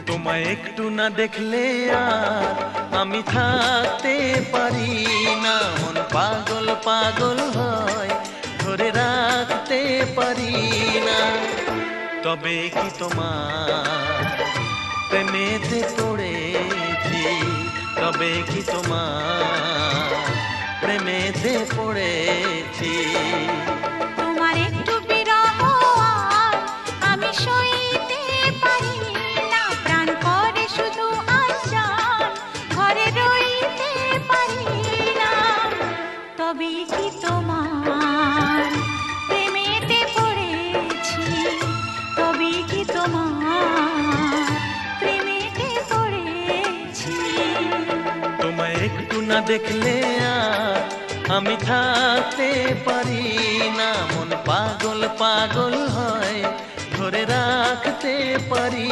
তোমায় একটু না দেখলে আর আমি থাকতে পারি না, মন পাগল পাগল হয়, ধরে রাখতে পারি না। তবে কি তোমার প্রেমেতে পড়েছি, তবে কি তোমার প্রেমেতে পড়েছি। তোমার একটু বিরহ আর আমি সইতে পারি না, প্রাণ করে শুধু আশার ঘরে রইতে পারি না। তবে কি তোমার প্রেমেতে পড়েছি, তবে কি তোমার প্রেমেতে পড়েছি। তোমায় একটু না দেখলে আর আমি থাকতে পারি না, মন পাগল পাগল হয়, ধরে রাখতে পারি